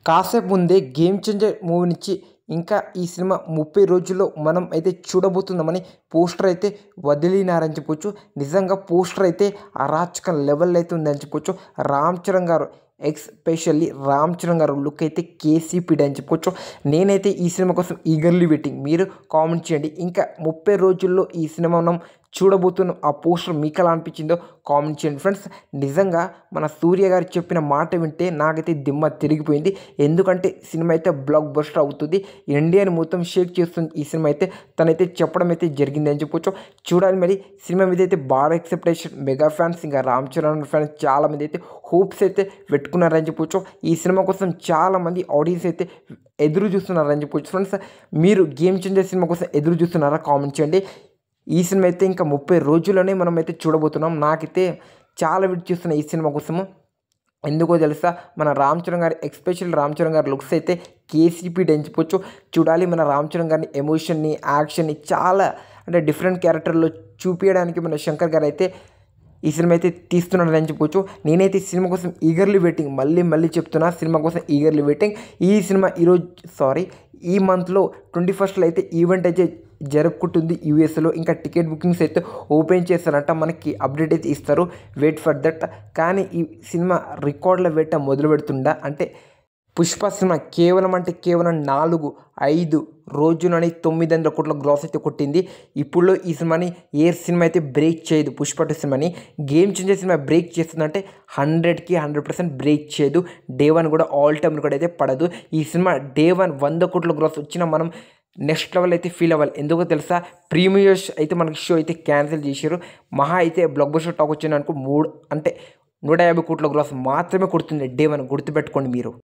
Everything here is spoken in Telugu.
కాసేపు ముందే 'గేమ్ చేంజర్' మూవీ నుంచి ఇంకా ఈ సినిమా 30 రోజుల్లో మనం అయితే చూడబోతున్నామని పోస్టర్ అయితే వదిలినారని చెప్పొచ్చు. నిజంగా పోస్టర్ అయితే అరాచక లెవెల్ అయితే ఉందని చెప్పొచ్చు. రామ్ చరణ్ గారు ఎస్పెషల్లీ రామ్ చరణ్ గారు లుక్ అయితే కేసీపీడ్ అని చెప్పుకోవచ్చు. నేనైతే ఈ సినిమా కోసం ఈగర్లీ వెయిటింగ్. మీరు కామెంట్ చేయండి. ఇంకా 30 రోజుల్లో ఈ సినిమా మనం చూడబోతున్నాం. ఆ పోస్టర్ మీకు ఎలా అనిపించిందో కామెంట్ చేయండి ఫ్రెండ్స్. నిజంగా మన సూర్య గారు చెప్పిన మాట వింటే నాకైతే దిమ్మ తిరిగిపోయింది. ఎందుకంటే సినిమా అయితే బ్లాక్ బస్టర్ అవుతుంది, ఇండియాని మొత్తం షేక్ చేస్తుంది ఈ సినిమా అయితే తనైతే చెప్పడం అయితే జరిగింది అని చెప్పొచ్చు. చూడాలి మరి సినిమా మీద అయితే బాగా ఎక్స్పెక్టేషన్. మెగా ఫ్యాన్స్ ఇంకా రామ్ చరణ్ ఫ్యాన్స్ చాలామంది అయితే హోప్స్ అయితే పెట్టుకున్నారని చెప్పొచ్చు. ఈ సినిమా కోసం చాలామంది ఆడియన్స్ అయితే ఎదురు చూస్తున్నారని చెప్పొచ్చు ఫ్రెండ్స్. మీరు 'గేమ్ చేంజర్' సినిమా కోసం ఎదురు చూస్తున్నారా? కామెంట్ చేయండి. ఈ సినిమా అయితే ఇంకా 30 రోజుల్లోనే మనం అయితే చూడబోతున్నాం. నాకైతే చాలా వెయిట్ చేస్తున్నా ఈ సినిమా కోసము. ఎందుకో తెలుసా, మన రామ్ చరణ్ గారి ఎస్పెషల్ రామ్ చరణ్ గారి లుక్స్ అయితే కేసీపీడ్ అని చెప్పొచ్చు. చూడాలి మన రామ్ చరణ్ గారిని ఎమోషన్ని, యాక్షన్ని చాలా అంటే డిఫరెంట్ క్యారెక్టర్లో చూపించడానికి మన శంకర్ గారు అయితే ఈ సినిమా అయితే తీస్తున్నాడని చెప్పుకోవచ్చు. నేనైతే ఈ సినిమా కోసం ఈగర్లీ వెయిటింగ్. మళ్ళీ చెప్తున్నా, సినిమా కోసం ఈగర్లీ వెయిటింగ్. ఈ సినిమా ఈ మంత్లో 21st అయితే ఈవెంట్ అయితే జరుపుకుంటుంది యూఎస్లో. ఇంకా టికెట్ బుకింగ్స్ అయితే ఓపెన్ చేస్తారంట, మనకి అప్డేట్ అయితే ఇస్తారు. Wait for that. కానీ ఈ సినిమా రికార్డుల వేట మొదలు పెడుతుందా అంటే పుష్ప సినిమా కేవలం 4-5 రోజులని 900 కోట్ల గ్రాస్ అయితే కొట్టింది. ఇప్పుడు ఈ సినిమాని ఏ సినిమా అయితే బ్రేక్ చేయదు. పుష్ప 2 సినిమాని 'గేమ్ చేంజర్' సినిమా బ్రేక్ చేస్తుందంటే 100% బ్రేక్ చేయదు. డే 1 కూడా ఆల్ టైమ్ కూడా అయితే పడదు. ఈ సినిమా డే 1 100 కోట్ల గ్రాస్ వచ్చినా మనం నెక్స్ట్ లెవెల్ అయితే ఫీల్ అవ్వాలి. ఎందుకో తెలుసా, ప్రీమియర్స్ అయితే మనకి షో అయితే క్యాన్సిల్ చేశారు. మహా అయితే బ్లాక్ బస్టర్ టాక్ వచ్చింది అనుకో 150 కోట్ల గ్రాస్ మాత్రమే కొడుతుంది డే 1. గుర్తుపెట్టుకోండి మీరు.